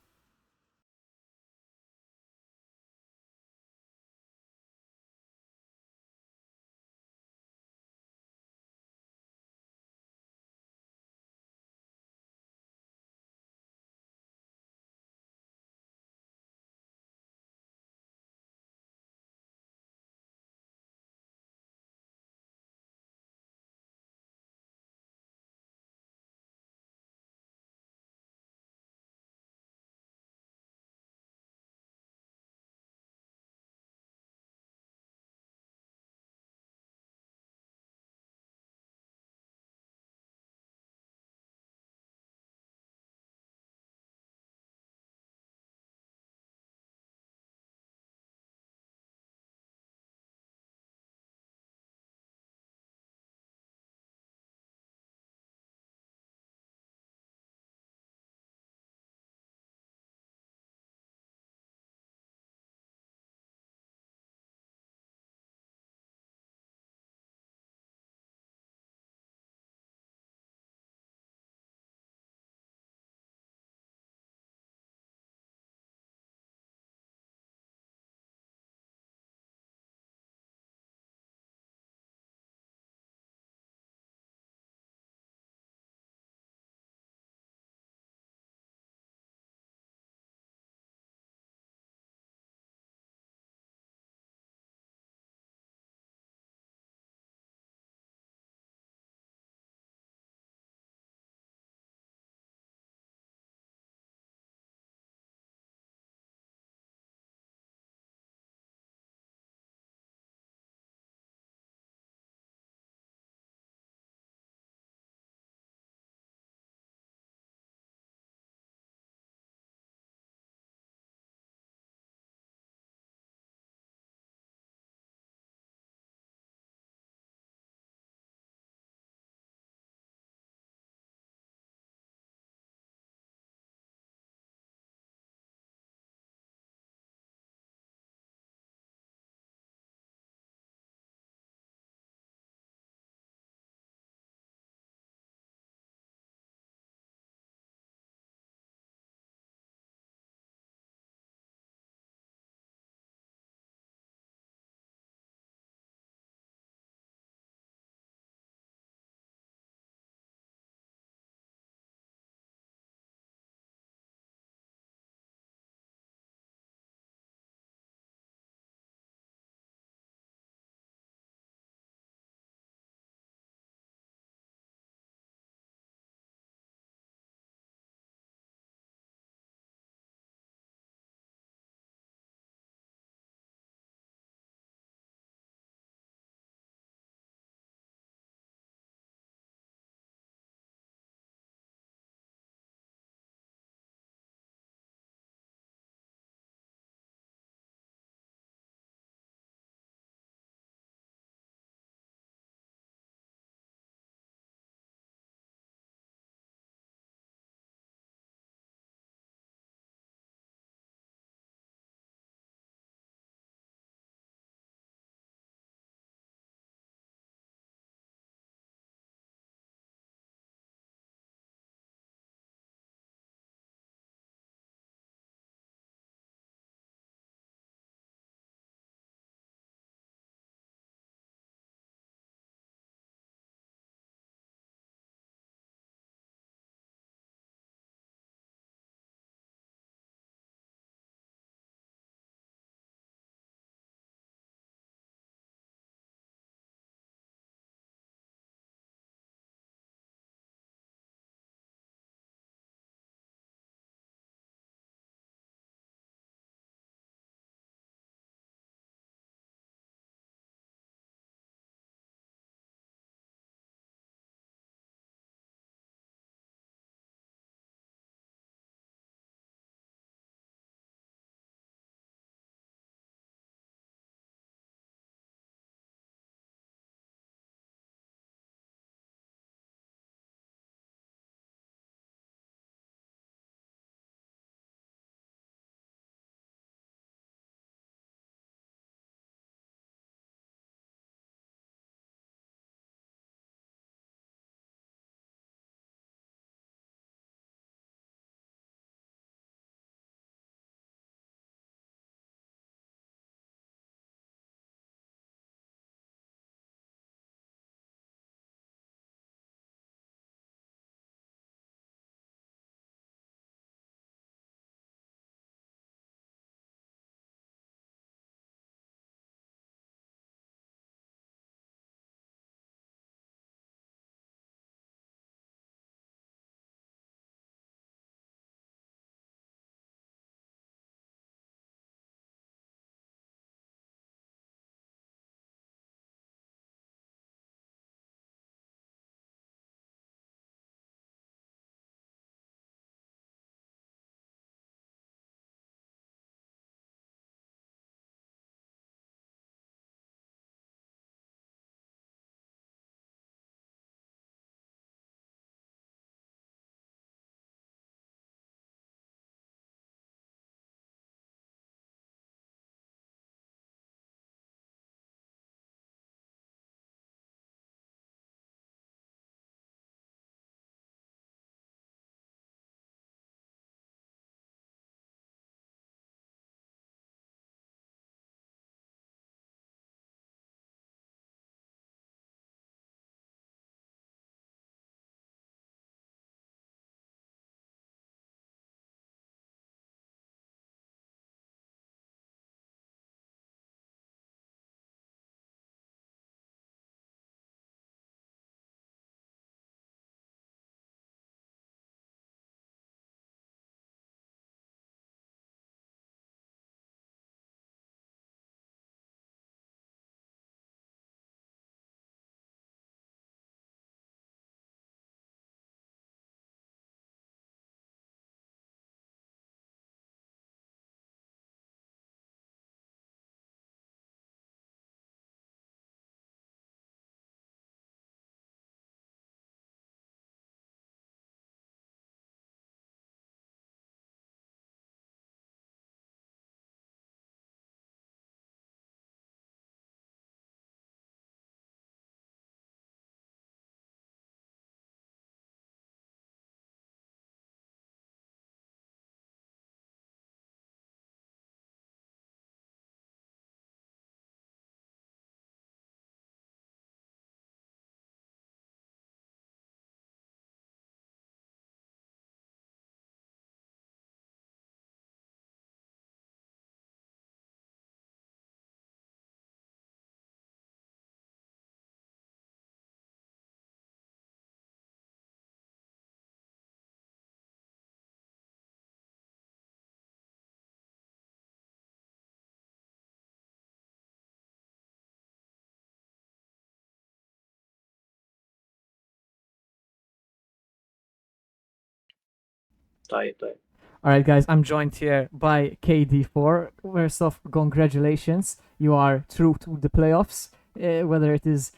طيب طيب. All right, guys, I'm joined here by KD4. First off, congratulations. You are through to the playoffs. Whether it is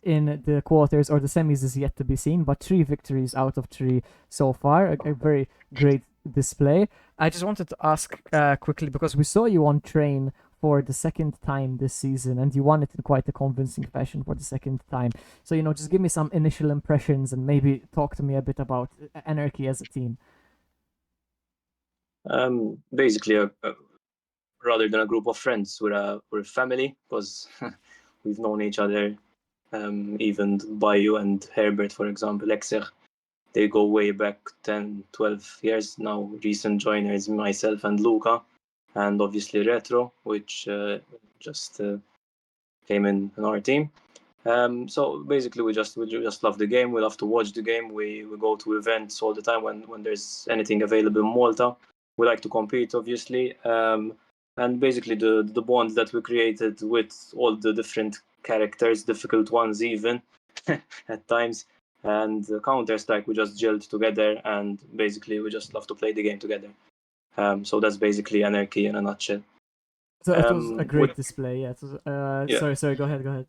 in the quarters or the semis is yet to be seen, but 3 victories out of 3 so far. A very great display. I just wanted to ask quickly, because we saw you on train for the second time this season, and you won it in quite a convincing fashion for the second time. So, just give me some initial impressions and maybe talk to me a bit about aNarchy as a team. Basically, rather than a group of friends, we're a family, because we've known each other. Even Bayu and Herbert, for example, Exer, they go way back 10, 12 years now. Recent joiners, myself and Luca, and obviously Retro, which just came in our team. So basically, we just love the game. We love to watch the game. We go to events all the time when there's anything available in Malta. We like to compete, obviously. And basically, the bond that we created with all the different characters, difficult ones even at times, and Counter Strike, we just gelled together, and basically we just love to play the game together. So that's basically aNarchy in a nutshell. So it was a great display. Yeah. It was, Yeah. Sorry. Go ahead.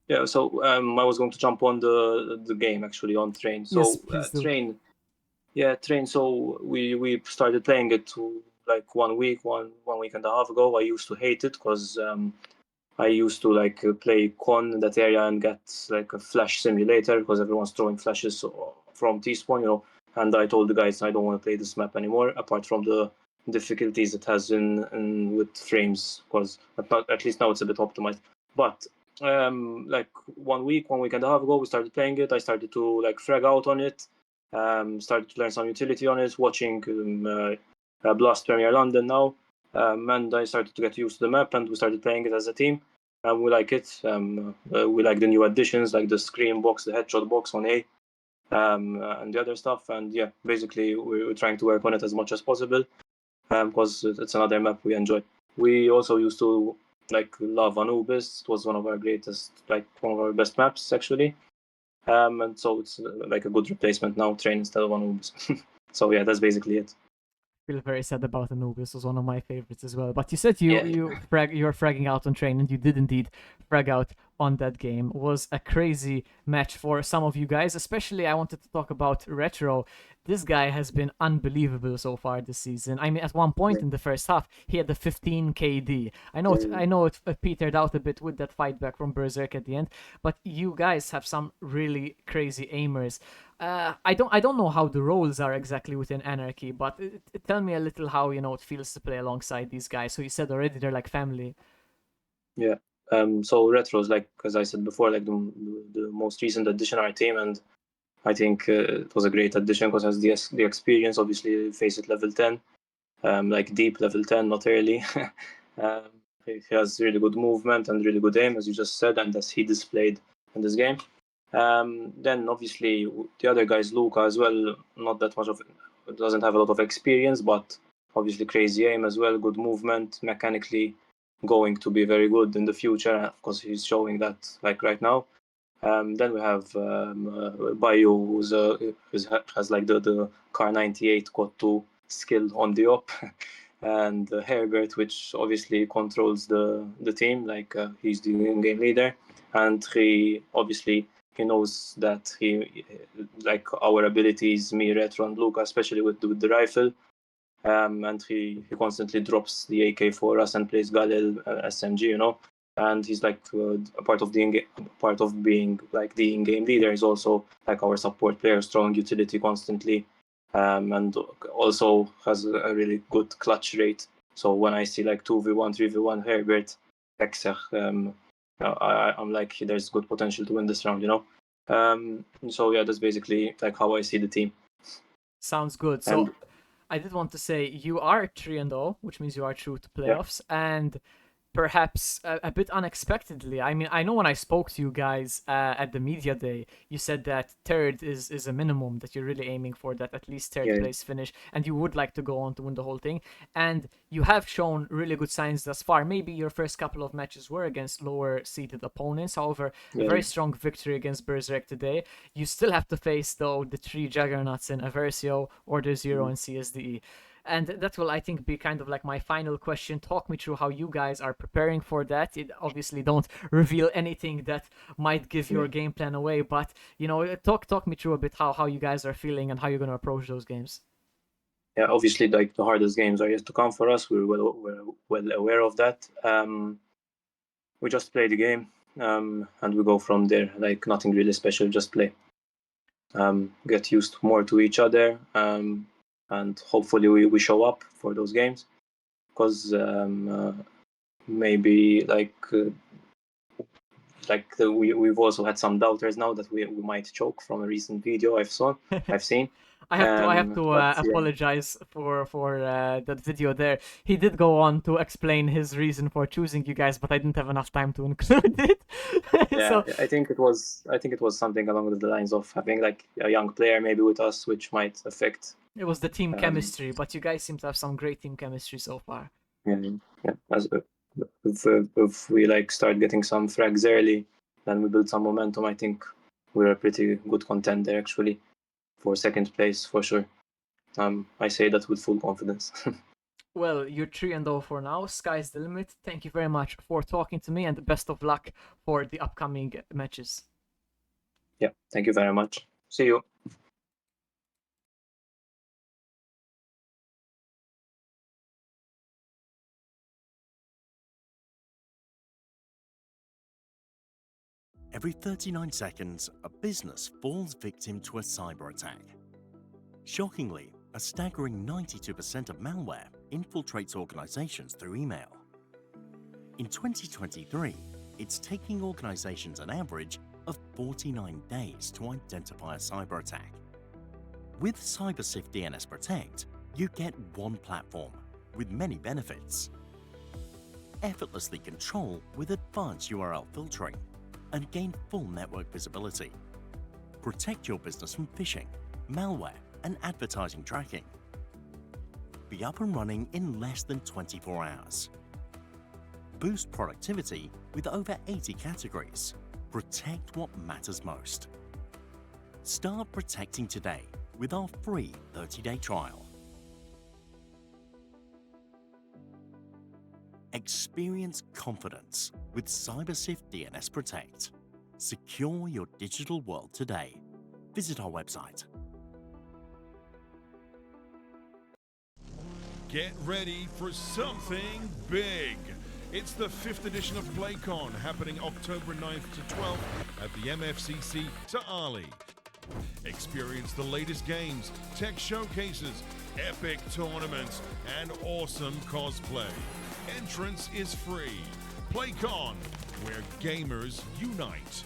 Yeah, so I was going to jump on the game actually on train. So Yes, please do. train. So we started playing it like one week and a half ago. I used to hate it because I used to play con in that area and get like a flash simulator because everyone's throwing flashes from T-spawn, And I told the guys I don't want to play this map anymore, apart from the difficulties it has in with frames, because at least now it's a bit optimized. But like one week and a half ago, we started playing it. I started to frag out on it, started to learn some utility on it, watching Blast Premier London now, and I started to get used to the map, and we started playing it as a team, and we like it. We like the new additions, like the screen box, the headshot box on A, and the other stuff. And yeah, basically we're trying to work on it as much as possible, because it's another map we enjoy. We also used to love Anubis. It was one of our best maps actually, and so it's like a good replacement now, train instead of Anubis. So yeah, that's basically it. I feel very sad about Anubis. It was one of my favorites as well. But you said you're fragging out on train, and you did indeed frag out on that game. It was a crazy match for some of you guys. Especially, I wanted to talk about Retro. This guy has been unbelievable so far this season. I mean, at one point in the first half, he had the 15 KD. I know it petered out a bit with that fight back from Berserk at the end, but you guys have some really crazy aimers. I don't know how the roles are exactly within aNarchy, but tell me a little how it feels to play alongside these guys. So you said already they're like family. Yeah. So Retro's, as I said before, the most recent addition to our team, and I think it was a great addition because it has the experience. Obviously, face it level 10, deep level 10, not early. He has really good movement and really good aim, as you just said, and as he displayed in this game. Then obviously the other guys, Luca as well, not that much doesn't have a lot of experience, but obviously crazy aim as well, good movement, mechanically going to be very good in the future. Of course, he's showing that right now. Then we have Bayo, who has the Car 98 Quad 2 skill on the op, and Herbert, which obviously controls the team, he's the in-game leader, and he knows that our abilities, me, Retro, and Luca, especially with the rifle. And he constantly drops the AK for us and plays Galil SMG, and he's a part of being the in-game leader. He's also our support player, strong utility constantly, and also has a really good clutch rate. So when I see 2v1, 3v1 Herbert, Exer, I'm there's good potential to win this round, So yeah, that's basically how I see the team. Sounds good. So I did want to say you are 3-0, which means you are through to playoffs, and perhaps a bit unexpectedly. I mean, I know when I spoke to you guys at the media day, you said that third is a minimum, that you're really aiming for, that at least third Yeah. place finish, and you would like to go on to win the whole thing. And you have shown really good signs thus far. Maybe your first couple of matches were against lower seeded opponents. However, a Yeah. very strong victory against Berserk today. You still have to face, though, the three juggernauts in Aversio, Order Zero, and CSDE. And that will, I think, be kind of like my final question. Talk me through how you guys are preparing for that. It obviously don't reveal anything that might give your game plan away, but talk me through a bit how you guys are feeling and how you're going to approach those games. Yeah, obviously, like the hardest games are yet to come for us. We're well aware of that. We just play the game, and we go from there. Like nothing really special, just play. Get used more to each other, and hopefully we show up for those games, because maybe we've also had some doubters now that we might choke from a recent video I've seen. I have to But, yeah. apologize for that video there. He did go on to explain his reason for choosing you guys, but I didn't have enough time to include it. Yeah, So I think it was something along the lines of having like a young player maybe with us, which might affect. it was the team chemistry, but you guys seem to have some great team chemistry so far. As if we like start getting some frags early, then we build some momentum. I think we're a pretty good contender actually for second place for sure. I say that with full confidence. Well, you're 3-0 for now. Sky's the limit. Thank you very much for talking to me, and best of luck for the upcoming matches. Yeah, thank you very much. See you. Every 39 seconds, a business falls victim to a cyber attack. Shockingly, a staggering 92% of malware infiltrates organizations through email. In 2023, it's taking organizations an average of 49 days to identify a cyber attack. With CyberSift DNS Protect, you get one platform with many benefits. Effortlessly control with advanced URL filtering and gain full network visibility. Protect your business from phishing, malware, and advertising tracking. Be up and running in less than 24 hours. Boost productivity with over 80 categories. Protect what matters most. Start protecting today with our free 30-day trial. Experience confidence with CyberSift DNS Protect. Secure your digital world today. Visit our website. Get ready for something big. It's the 5th edition of PlayCon, happening October 9th to 12th at the MFCC Arley. Experience the latest games, tech showcases, epic tournaments, and awesome cosplay. Entrance is free. PlayCon, where gamers unite.